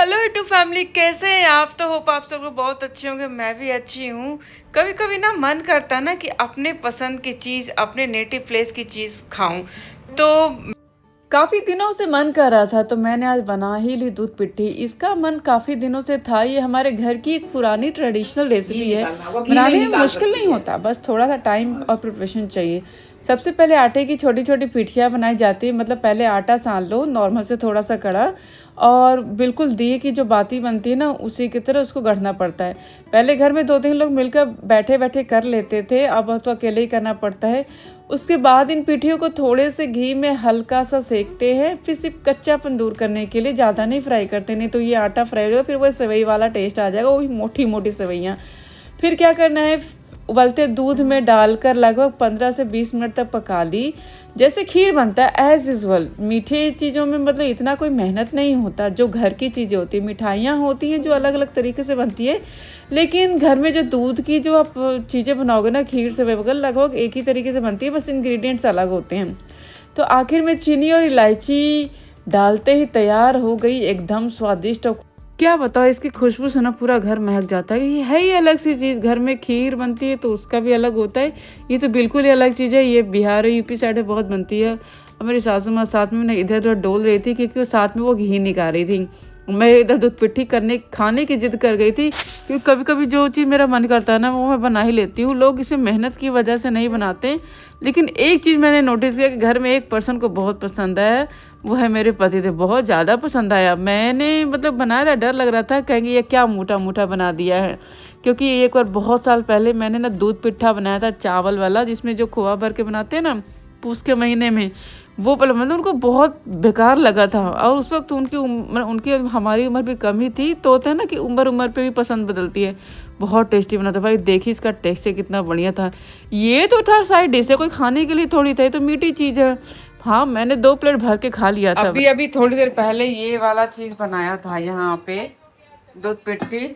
Hello YouTube family, कैसे हैं आप। तो होप आप सब लोग बहुत अच्छे होंगे। मैं भी अच्छी हूँ। कभी कभी ना मन करता है ना कि अपने पसंद की चीज़, अपने नेटिव प्लेस की चीज़ खाऊं। तो काफ़ी दिनों से मन कर रहा था, तो मैंने आज बना ही ली दूध पिट्ठी। इसका मन काफ़ी दिनों से था। ये हमारे घर की एक पुरानी ट्रेडिशनल रेसिपी है। बनाने में मुश्किल नहीं होता, बस थोड़ा सा टाइम और प्रिपरेशन चाहिए। सबसे पहले आटे की छोटी छोटी पिठियाँ बनाई जाती है। मतलब पहले आटा सान लो, नॉर्मल से थोड़ा सा कड़ा, और बिल्कुल दिए की जो बाती बनती है ना, उसी की तरह उसको गढ़ना पड़ता है। पहले घर में 2-3 लोग मिलकर बैठे बैठे कर लेते थे, अब तो अकेले ही करना पड़ता है। उसके बाद इन पिठियों को थोड़े से घी में हल्का सा सेकते हैं, फिर सिर्फ कच्चापन दूर करने के लिए, ज़्यादा नहीं फ्राई करते, नहीं तो ये आटा फ्राई हो जाएगा, फिर वो सेवई वाला टेस्ट आ जाएगा, वही मोटी मोटी सेवइयाँ। फिर क्या करना है, उबलते दूध में डालकर लगभग 15 से 20 मिनट तक पका ली। जैसे खीर बनता है एज यूजल। मीठे चीज़ों में मतलब इतना कोई मेहनत नहीं होता, जो घर की चीज़ें होती हैं। मिठाइयाँ होती हैं जो अलग अलग तरीके से बनती है, लेकिन घर में जो दूध की जो आप चीज़ें बनाओगे ना, खीर से वगैरह, लगभग एक ही तरीके से बनती है, बस इंग्रेडिएंट्स अलग होते हैं। तो आखिर में चीनी और इलायची डालते ही तैयार हो गई एकदम स्वादिष्ट। और क्या बताओ, इसकी खुशबू से ना पूरा घर महक जाता है। ये है ही अलग सी चीज़। घर में खीर बनती है तो उसका भी अलग होता है, ये तो बिल्कुल ही अलग चीज़ है। ये बिहार और यूपी साइड में बहुत बनती है। और मेरी सासू माँ साथ में ना इधर उधर डोल रही थी, क्योंकि वो साथ में वो घी निकाल रही थी। मैं इधर दूध पिट्ठी खाने की जिद कर गई थी, क्योंकि कभी कभी जो चीज़ मेरा मन करता है ना, वो मैं बना ही लेती हूँ। लोग इसमें मेहनत की वजह से नहीं बनाते, लेकिन एक चीज़ मैंने नोटिस किया कि घर में एक पर्सन को बहुत पसंद है, वो है मेरे पति थे। बहुत ज़्यादा पसंद आया। मैंने मतलब बनाया था, डर लग रहा था कहेंगे ये क्या मोटा मोटा बना दिया है, क्योंकि एक बार बहुत साल पहले मैंने ना दूध पिट्ठा बनाया था चावल वाला, जिसमें जो खोआ भर के बनाते हैं ना पूस के महीने में, वो पल मतलब उनको बहुत बेकार लगा था। और उस वक्त उनकी उम्र, उनकी हमारी उम्र भी कम ही थी, तो होता है ना कि उम्र उम्र पे भी पसंद बदलती है। बहुत टेस्टी बना था भाई। देखिए इसका टेक्सचर कितना बढ़िया था। ये तो था साइड डिश है, कोई खाने के लिए थोड़ी था, ये तो मीठी चीज़ है। हाँ, मैंने 2 प्लेट भर के खा लिया था। अभी अभी थोड़ी देर पहले ये वाला चीज़ बनाया था यहाँ पे, दूध पिट्ठी।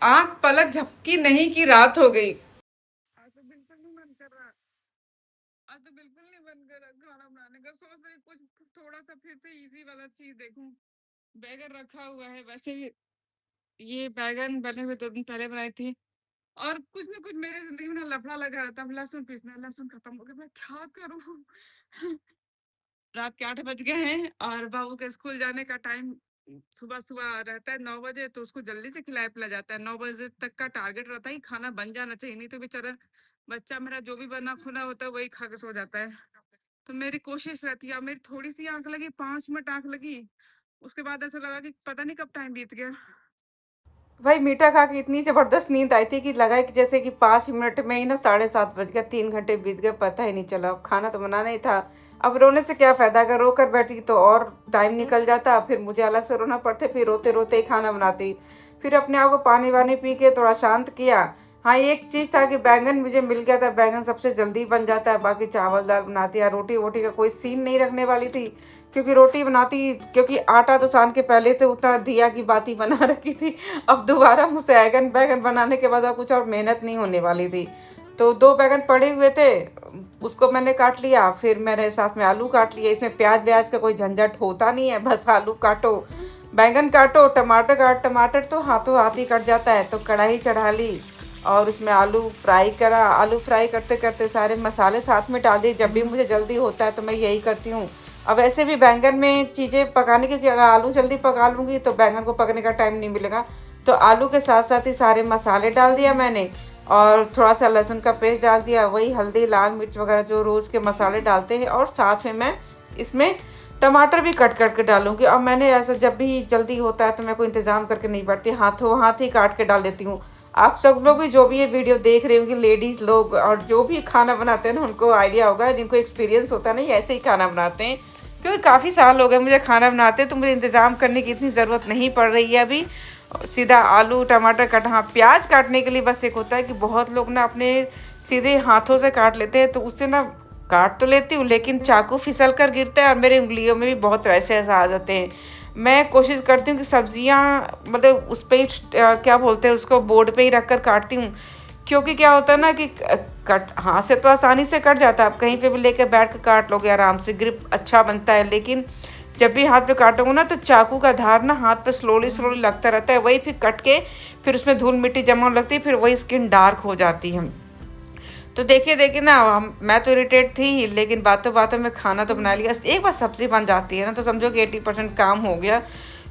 आँख पलक झपकी नहीं कि रात हो गई। आज तो बिल्कुल नहीं मन कर रहा। आज तो बिल्कुल नहीं मन कर रहा खाना बनाने का। सोच रही कुछ थोड़ा सा फिर से इजी वाला चीज देखूं। बैगन रखा हुआ है वैसे भी। ये बैगन बने हुए 2 दिन पहले बनाई थी। और कुछ ना कुछ मेरे जिंदगी में ना लफड़ा लगा रहता है। लहसुन पीसना, लहसुन खत्म हो गया, मैं क्या करूं। रात के 8 बज गए हैं और बाबू के स्कूल जाने का टाइम सुबह सुबह रहता है 9 बजे, तो उसको जल्दी से खिलाया पिला जाता है। 9 बजे तक का टारगेट रहता है कि खाना बन जाना चाहिए, नहीं तो बेचारा बच्चा मेरा जो भी बना खुना होता है वही खा के सो जाता है। तो मेरी कोशिश रहती है। अब मेरी थोड़ी सी आंख लगी, 5 मिनट आंख लगी, उसके बाद ऐसा लगा कि पता नहीं कब टाइम बीत गया। भाई मीठा खा के इतनी जबरदस्त नींद आई थी कि लगा कि जैसे कि 5 मिनट में ही ना 7:30 बज गया, 3 घंटे बीत गए, पता ही नहीं चला। अब खाना तो बनाना ही था। अब रोने से क्या फायदा, अगर रो कर बैठी तो और टाइम निकल जाता, फिर मुझे अलग से रोना पड़ते, फिर रोते रोते ही खाना बनाती। फिर अपने आप को पानी वानी पी के थोड़ा शांत किया। हाँ, एक चीज़ था कि बैंगन मुझे मिल गया था। बैंगन सबसे जल्दी बन जाता है, बाकी चावल दाल बनाती है। रोटी वोटी का कोई सीन नहीं रखने वाली थी, क्योंकि रोटी बनाती, क्योंकि आटा तो सान के पहले से उतना दिया की बाती बना रखी थी। अब दोबारा मुझसे बैगन बैगन बनाने के बाद कुछ और मेहनत नहीं होने वाली थी। तो 2 बैगन पड़े हुए थे, उसको मैंने काट लिया। फिर मेरे साथ में आलू काट लिए। इसमें प्याज व्याज का कोई झंझट होता नहीं है, बस आलू काटो, बैंगन काटो, टमाटर तो हाथों हाथ ही कट जाता है। तो कढ़ाई चढ़ा ली और उसमें आलू फ्राई करा। आलू फ्राई करते करते सारे मसाले साथ में डाल दिए। जब भी मुझे जल्दी होता है तो मैं यही करती हूँ। अब ऐसे भी बैंगन में चीज़ें पकाने की, अगर आलू जल्दी पका लूँगी तो बैंगन को पकने का टाइम नहीं मिलेगा। तो आलू के साथ साथ ही सारे मसाले डाल दिया मैंने, और थोड़ा सा लहसुन का पेस्ट डाल दिया, वही हल्दी लाल मिर्च वगैरह जो रोज़ के मसाले डालते हैं। और साथ में मैं इसमें टमाटर भी कट करके डालूंगी। अब मैंने ऐसा जब भी जल्दी होता है तो मैं कोई इंतज़ाम करके नहीं बैठती, हाथों हाथ ही काट के डाल देती हूँ। आप सब लोग भी जो भी ये वीडियो देख रहे होंगे, लेडीज़ लोग और जो भी खाना बनाते हैं ना, उनको आइडिया होगा, जिनको एक्सपीरियंस होता है ना, ये ऐसे ही खाना बनाते हैं। क्योंकि काफ़ी साल हो गए मुझे खाना बनाते, तो मुझे इंतज़ाम करने की इतनी ज़रूरत नहीं पड़ रही है अभी। सीधा आलू टमाटर काट, हाँ प्याज काटने के लिए बस एक होता है कि बहुत लोग ना अपने सीधे हाथों से काट लेते हैं, तो उससे ना काट तो लेती हूँ, लेकिन चाकू फिसल कर गिरता है और मेरे उंगलियों में भी बहुत रैशेस आ जाते हैं। मैं कोशिश करती हूँ कि सब्जियाँ मतलब उस पर ही क्या बोलते हैं उसको, बोर्ड पे ही रख कर काटती हूँ। क्योंकि क्या होता है ना कि कट हाथ से तो आसानी से कट जाता है, आप कहीं पे भी लेकर बैठ कर काट लोगे आराम से, ग्रिप अच्छा बनता है। लेकिन जब भी हाथ पे काटूंगा ना तो चाकू का धार ना हाथ पे स्लोली स्लोली लगता रहता है, वही फिर कट के फिर उसमें धूल मिट्टी जमा होने लगती है, फिर वही स्किन डार्क हो जाती है। तो देखिए देखिए ना, मैं तो इरिटेट थी ही, लेकिन बातों बातों में खाना तो बना लिया। एक बार सब्जी बन जाती है ना तो समझो कि 80% काम हो गया।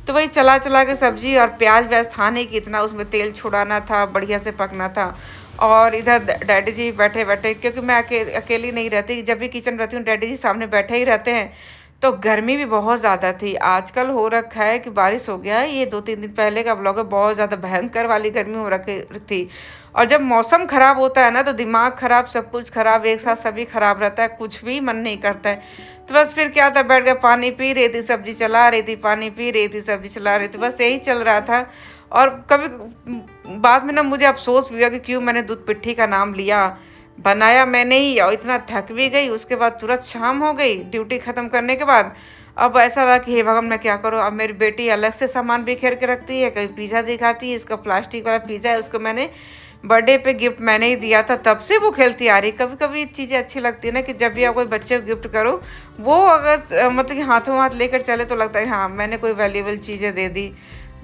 तो वही चला चला के सब्जी और प्याज व्याज था नहीं कि इतना उसमें तेल छुड़ाना था, बढ़िया से पकना था। और इधर डैडी जी बैठे बैठे, क्योंकि मैं अकेली नहीं रहती, जब भी किचन रहती हूँ डैडी जी सामने बैठे ही रहते हैं। तो गर्मी भी बहुत ज़्यादा थी। आजकल हो रखा है कि बारिश हो गया है, ये 2-3 दिन पहले का ब्लॉग है, बहुत ज़्यादा भयंकर वाली गर्मी हो रखी थी। और जब मौसम खराब होता है ना तो दिमाग खराब, सब कुछ खराब, एक साथ सभी खराब रहता है, कुछ भी मन नहीं करता है। तो बस फिर क्या था, बैठ के पानी पी रही थी, सब्जी चला रही थी, पानी पी रही थी, सब्जी चला रही थी, बस यही चल रहा था। और कभी बाद में ना मुझे अफसोस भी हुआ कि क्यों मैंने दूध पिट्ठी का नाम लिया। बनाया मैंने ही और इतना थक भी गई, उसके बाद तुरंत शाम हो गई ड्यूटी ख़त्म करने के बाद। अब ऐसा लगा कि हे भगवान मैं क्या करूँ। अब मेरी बेटी अलग से सामान बिखेर के रखती है, कभी पिज़्ज़ा दिखाती है, इसका प्लास्टिक वाला पिज़्ज़ा है, उसको मैंने बर्थडे पे गिफ्ट मैंने ही दिया था, तब से वो खेलती आ रही। कभी कभी चीज़ें अच्छी लगती है ना कि जब भी आप कोई बच्चे को गिफ्ट करो, वो अगर मतलब कि हाथों हाथ लेकर चले तो लगता है हाँ मैंने कोई वैल्यूएबल चीज़ें दे दी।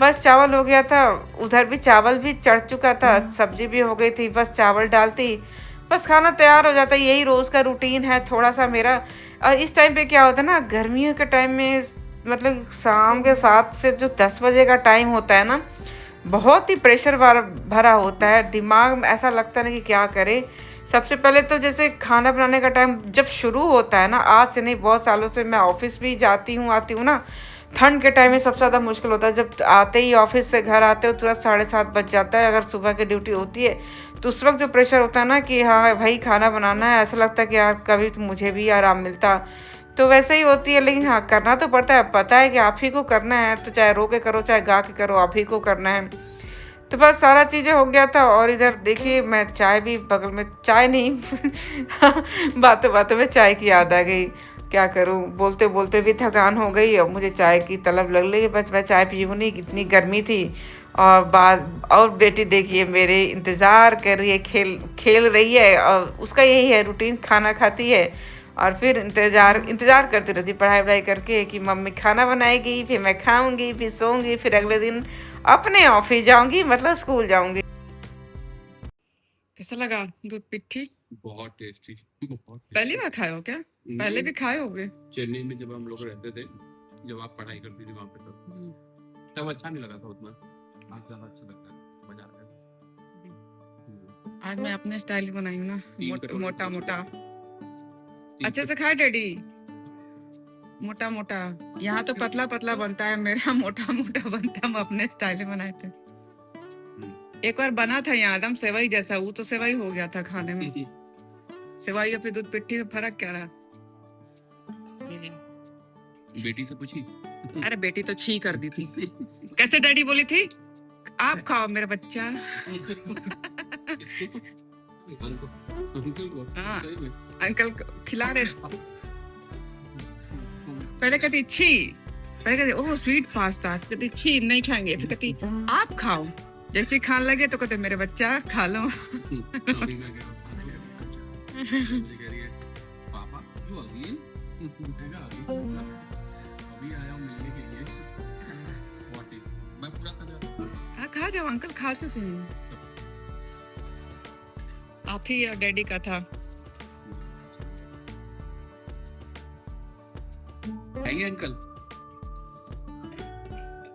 बस चावल हो गया था, उधर भी चावल भी चढ़ चुका था, सब्जी भी हो गई थी, बस चावल डालती, बस खाना तैयार हो जाता है। यही रोज़ का रूटीन है थोड़ा सा मेरा। और इस टाइम पे क्या होता है ना, गर्मियों के टाइम में मतलब शाम के 7 से जो 10 बजे का टाइम होता है ना, बहुत ही प्रेशर भरा होता है। दिमाग में ऐसा लगता है ना कि क्या करें। सबसे पहले तो जैसे खाना बनाने का टाइम जब शुरू होता है ना, आज से नहीं बहुत सालों से मैं ऑफिस भी जाती हूँ आती हूँ ना, ठंड के टाइम में सबसे ज़्यादा मुश्किल होता है। जब आते ही ऑफिस से घर आते हो तुरंत 7:30 बज जाता है, अगर सुबह की ड्यूटी होती है तो उस वक्त जो प्रेशर होता है ना कि हाँ भाई खाना बनाना है, ऐसा लगता है कि यार कभी तो मुझे भी आराम मिलता। तो वैसे ही होती है, लेकिन हाँ करना तो पड़ता है, पता है कि आप ही को करना है, तो चाहे रो के करो चाहे गा के करो, आप ही को करना है। तो बस सारा चीज़ें हो गया था। और इधर देखिए मैं चाय भी बगल में, चाय नहीं बातों बातों में चाय की याद आ गई। क्या करूं, बोलते बोलते भी थकान हो गई और मुझे चाय की तलब लग गई, बस मैं चाय पीऊँ नहीं, इतनी गर्मी थी। और बाद और बेटी देखिए मेरे इंतज़ार कर रही है, खेल खेल रही है, और उसका यही है रूटीन, खाना खाती है और फिर इंतज़ार इंतज़ार करती रहती पढ़ाई वढ़ाई करके कि मम्मी खाना बनाएगी, फिर मैं खाऊंगी, फिर सोऊंगी, फिर अगले दिन अपने ऑफिस जाऊंगी, मतलब स्कूल जाऊंगी। कैसा लगा दूध पिट्ठी? बहुत टेस्टी, बहुत पहली टेस्टी। बार खाए हो क्या? पहले भी खाए होगे? चेन्नई में जब हम लोग रहते थे, जब आप पढ़ाई करती थी वहाँ पे, तब अच्छा नहीं लगा था उतना, आज ज्यादा अच्छा लगता है, मजा आता है। आज मैं अपने स्टाइल बनाई हूँ ना, मोटा मोटा। अच्छे से कटोरी खाए डैडी, मोटा मोटा। यहाँ तो पतला पतला बनता है, मेरा मोटा मोटा बनता है, हम अपने स्टाइल में बनाए थे। एक बार बना था यहाँ एकदम सेवई जैसा, वो तो सेवई हो गया था खाने में। सेवई और फिर दूध पिट्ठी में फर्क क्या रहा? बेटी से पूछी? अरे बेटी तो छी कर दी थी। कैसे डैडी बोली थी, आप खाओ मेरा बच्चा। हाँ, अंकल खिला रहे। पहले कहती छी, पहले कहती ओह स्वीट पास्ता, कहती छी नहीं खाएंगे, फिर कहती आप खाओ। जैसे ही खाने लगे तो कहते मेरे बच्चा खा लो। पापा क्यों अभी आया हूँ मिलने के लिए। What is? मैं पूरा खा हाँ खा जाओ अंकल, खाते थे। आप ही और डैडी का था। खाइए अंकल,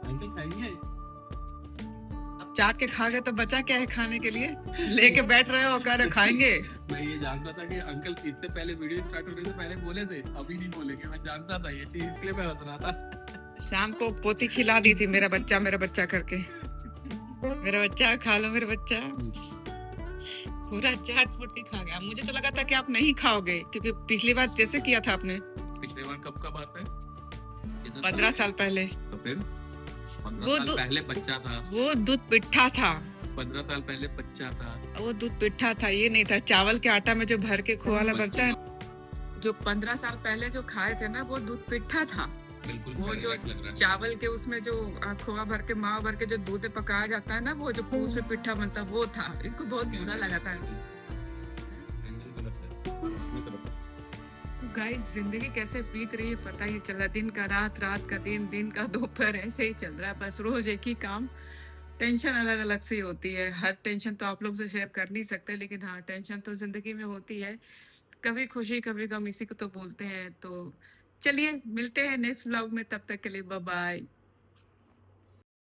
अंकल खाइए। अब चाट के खा गए तो बचा क्या है खाने के लिए, लेके बैठ रहे हो कह रहे खाएंगे। मैं ये जानता था कि अंकल इससे पहले वीडियो स्टार्ट होने से पहले बोले थे, अभी नहीं बोलेंगे, मैं जानता था ये चीज, इसलिए मैं हंस रहा था। शाम को पोती खिला दी थी मेरा बच्चा करके, मेरा बच्चा खा लो मेरा बच्चा। पूरा चाट फुटी खा गया। मुझे तो लगा था कि आप नहीं खाओगे, क्योंकि पिछली बार जैसे किया था आपने। पिछली बार कब का बात है? 15 साल पहले। तो फिर 15 साल पहले बच्चा था, वो दूध पिट्ठा था। 15 साल पहले बच्चा था, वो दूध पिट्ठा था, ये नहीं था चावल के आटा में जो भर के खोआ वाला बनता है। जो 15 साल पहले जो खाए थे ना, वो दूध पिट्ठा था। बिल्कुल वो जो चावल के उसमें जो खोआ भर के मावा भर के जो दूध में पकाया जाता है ना, वो जो पूछ से पिट्ठा बनता है, वो था। इनको बहुत बुरा लगा था। गाइस जिंदगी कैसे बीत रही है पता ही चला, दिन का रात, रात का दिन, दिन का दोपहर, ऐसे ही चल रहा है। बस रोज एक ही काम। टेंशन अलग अलग से ही होती है। हर टेंशन तो आप लोग से शेयर कर नहीं सकते, लेकिन हाँ टेंशन तो जिंदगी में होती है। कभी खुशी कभी गम, इसी को तो बोलते हैं। तो चलिए मिलते हैं नेक्स्ट व्लॉग में, तब तक के लिए बाय बाय।